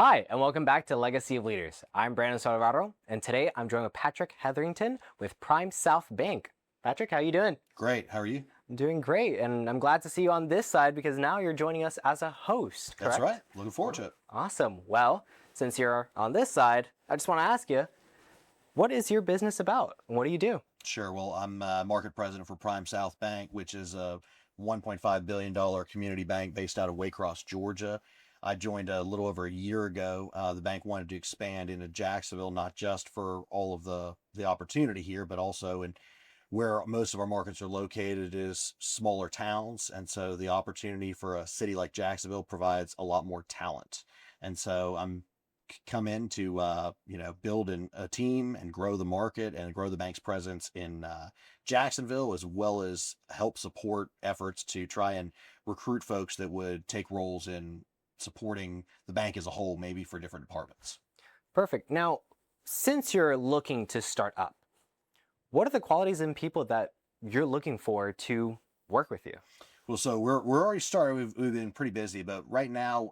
Hi, and welcome back to Legacy of Leaders. I'm Brandon Sobalvarro, and today I'm joined with Patrick Heatherington with PrimeSouth Bank. Patrick, how you doing? Great. How are you? I'm doing great, and I'm glad to see you on this side because now you're joining us as a host, That's correct? right. Looking forward to it. Awesome. Well, since you're on this side, I just want to ask you, what is your business about? What do you do? Sure. Well, I'm market president for PrimeSouth Bank, which is a $1.5 billion community bank based out of Waycross, Georgia. I joined a little over a year ago. The bank wanted to expand into Jacksonville, not just for all of the opportunity here, but also in where most of our markets are located is smaller towns. And so the opportunity for a city like Jacksonville provides a lot more talent. And so I'm come in to build a team and grow the market and grow the bank's presence in Jacksonville, as well as help support efforts to try and recruit folks that would take roles in supporting the bank as a whole, maybe for different departments. Perfect. Now, since you're looking to start up, what are the qualities in people that you're looking for to work with you? Well, so we're already started. We've been pretty busy, but right now,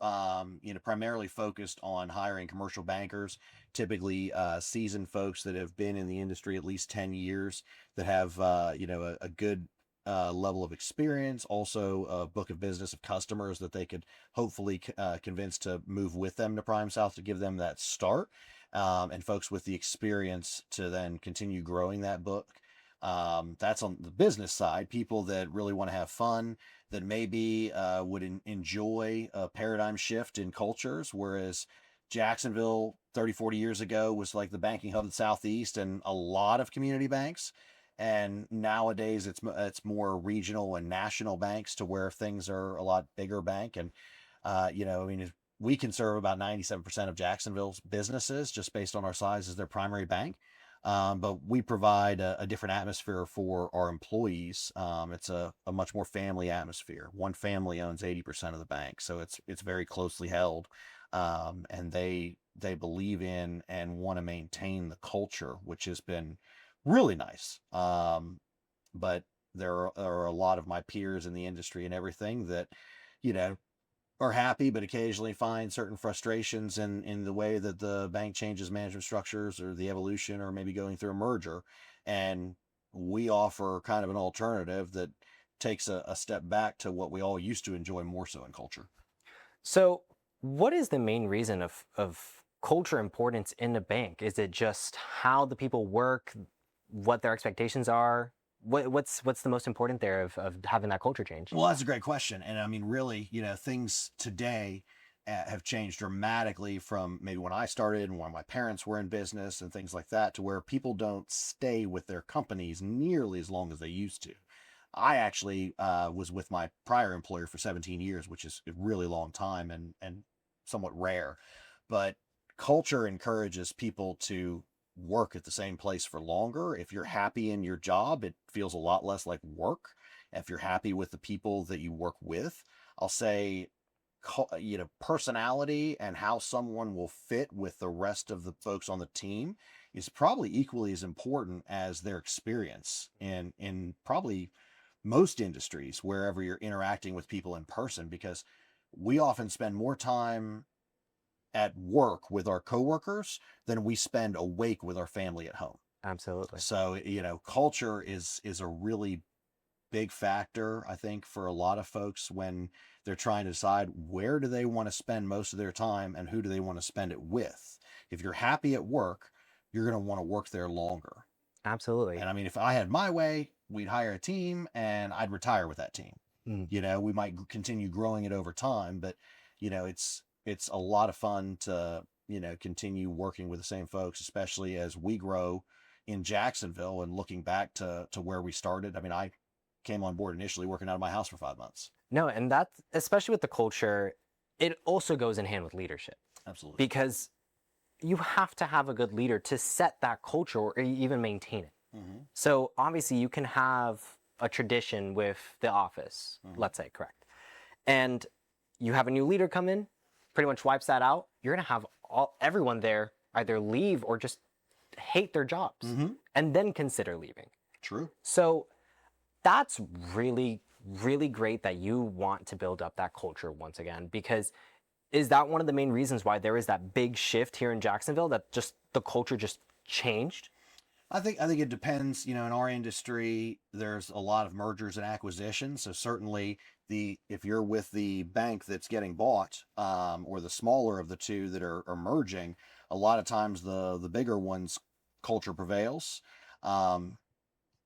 primarily focused on hiring commercial bankers, typically seasoned folks that have been in the industry at least 10 years, that have a good level of experience, also a book of business of customers that they could hopefully convince to move with them to PrimeSouth to give them that start, and folks with the experience to then continue growing that book. That's on the business side. People that really want to have fun, that maybe would enjoy a paradigm shift in cultures, whereas Jacksonville 30, 40 years ago was like the banking hub of the Southeast and a lot of community banks. And nowadays it's more regional and national banks to where things are a lot bigger bank. And, we can serve about 97% of Jacksonville's businesses just based on our size as their primary bank. But we provide a different atmosphere for our employees. It's a much more family atmosphere. One family owns 80% of the bank, so it's very closely held, and they believe in and want to maintain the culture, which has been really nice. But there are a lot of my peers in the industry and everything that, you know, are happy, but occasionally find certain frustrations in the way that the bank changes management structures or the evolution or maybe going through a merger. And we offer kind of an alternative that takes a step back to what we all used to enjoy more so in culture. So, what is the main reason of culture importance in a bank? Is it just how the people work, what their expectations are? What's the most important there of having that culture change? Well, that's a great question. And I mean, really, things today have changed dramatically from maybe when I started and when my parents were in business and things like that, to where people don't stay with their companies nearly as long as they used to. I actually was with my prior employer for 17 years, which is a really long time and somewhat rare. But culture encourages people to work at the same place for longer. If you're happy in your job, it feels a lot less like work. If you're happy with the people that you work with, I'll say, personality and how someone will fit with the rest of the folks on the team is probably equally as important as their experience in probably most industries wherever you're interacting with people in person, because we often spend more time at work with our coworkers than we spend awake with our family at home. Absolutely. So, culture is a really big factor, I think, for a lot of folks when they're trying to decide where do they want to spend most of their time and who do they want to spend it with. If you're happy at work, you're going to want to work there longer. Absolutely. And I mean, if I had my way, we'd hire a team and I'd retire with that team. Mm. We might continue growing it over time, but it's a lot of fun to, continue working with the same folks, especially as we grow in Jacksonville and looking back to where we started. I mean, I came on board initially working out of my house for 5 months. No, and that's especially with the culture, it also goes in hand with leadership Absolutely. because you have to have a good leader to set that culture or even maintain it. Mm-hmm. So obviously you can have a tradition with the office, let's say, correct. And you have a new leader come in, pretty much wipes that out. You're going to have everyone there either leave or just hate their jobs and then consider leaving. True. So that's really, really great that you want to build up that culture once again, because is that one of the main reasons why there is that big shift here in Jacksonville, that just the culture just changed? I think it depends. In our industry, there's a lot of mergers and acquisitions. So certainly, if you're with the bank that's getting bought, or the smaller of the two that are merging, a lot of times the bigger one's culture prevails. Um,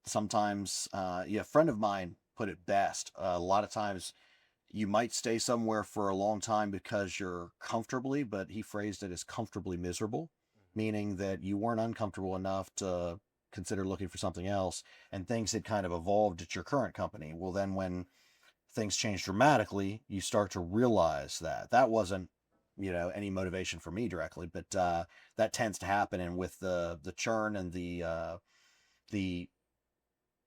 Sometimes, yeah, a friend of mine put it best. A lot of times, you might stay somewhere for a long time because you're comfortably, but he phrased it as comfortably miserable, meaning that you weren't uncomfortable enough to consider looking for something else, and things had kind of evolved at your current company. Well, then when things change dramatically, you start to realize that wasn't, any motivation for me directly, but that tends to happen. And with the churn and the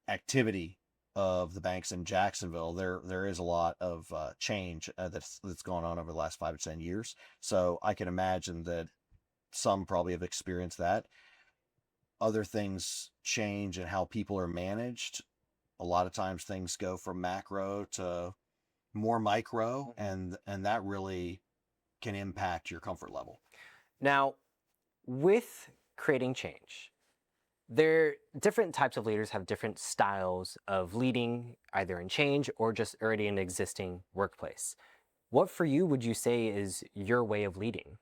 activity of the banks in Jacksonville, there is a lot of change that's gone on over the last 5 to 10 years. So I can imagine that some probably have experienced that. Other things change in how people are managed. A lot of times things go from macro to more micro, and that really can impact your comfort level. Now, with creating change, different types of leaders have different styles of leading, either in change or just already in an existing workplace. What for you would you say is your way of leading?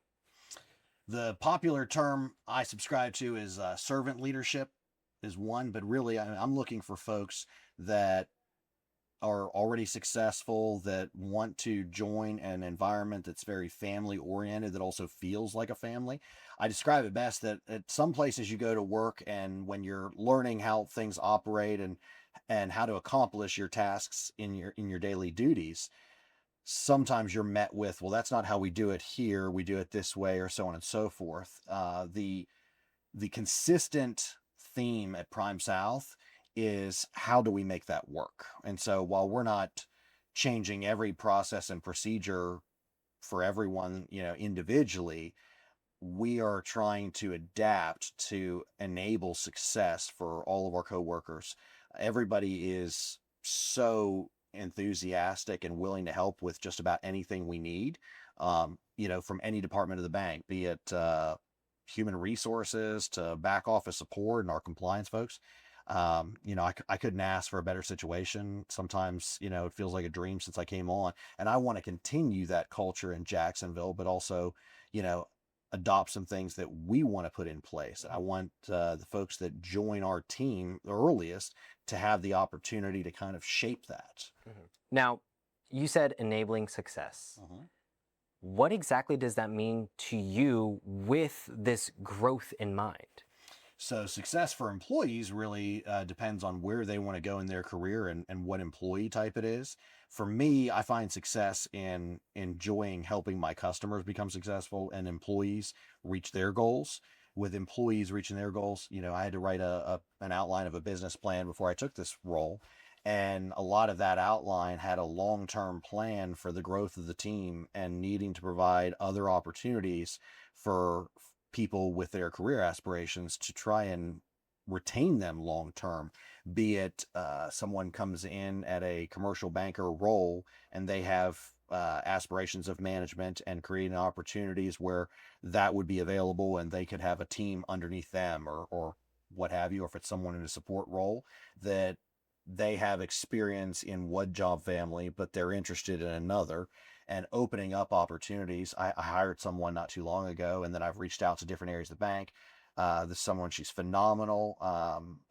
The popular term I subscribe to is servant leadership is one, but really I'm looking for folks that are already successful, that want to join an environment that's very family oriented, that also feels like a family. I describe it best that at some places you go to work, and when you're learning how things operate and how to accomplish your tasks in your daily duties, sometimes you're met with, well, that's not how we do it here. We do it this way, or so on and so forth. The consistent theme at PrimeSouth is, how do we make that work? And so while we're not changing every process and procedure for everyone, individually, we are trying to adapt to enable success for all of our coworkers. Everybody is so enthusiastic and willing to help with just about anything we need, from any department of the bank, be it human resources to back office support and our compliance folks. I couldn't ask for a better situation. Sometimes, it feels like a dream since I came on, and I want to continue that culture in Jacksonville, but also, adopt some things that we want to put in place. I want the folks that join our team the earliest to have the opportunity to kind of shape that. Now, you said enabling success. What exactly does that mean to you with this growth in mind? So success for employees really depends on where they want to go in their career and what employee type it is. For me, I find success in enjoying helping my customers become successful and employees reach their goals. With employees reaching their goals, I had to write an outline of a business plan before I took this role. And a lot of that outline had a long-term plan for the growth of the team and needing to provide other opportunities for people with their career aspirations to try and retain them long term. Be it someone comes in at a commercial banker role and they have aspirations of management, and creating opportunities where that would be available and they could have a team underneath them, or what have you, or if it's someone in a support role, that they have experience in one job family but they're interested in another, and opening up opportunities. I hired someone not too long ago, and then I've reached out to different areas of the bank. This someone, she's phenomenal.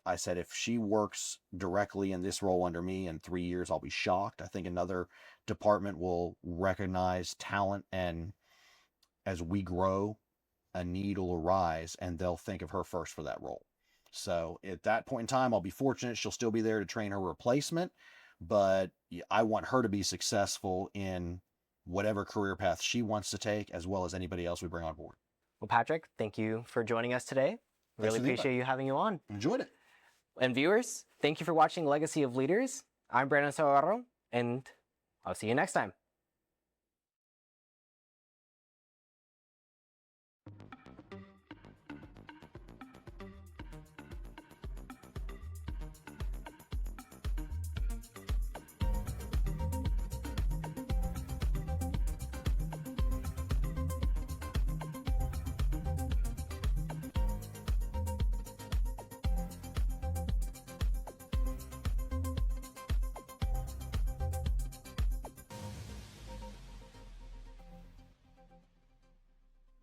I said, if she works directly in this role under me in 3 years, I'll be shocked. I think another department will recognize talent, and as we grow, a need will arise and they'll think of her first for that role. So at that point in time, I'll be fortunate. She'll still be there to train her replacement, but I want her to be successful in whatever career path she wants to take, as well as anybody else we bring on board. Well, Patrick, thank you for joining us today. Really appreciate you having you on. Enjoyed it. And viewers, thank you for watching Legacy of Leaders. I'm Brandon Sobalvarro, and I'll see you next time.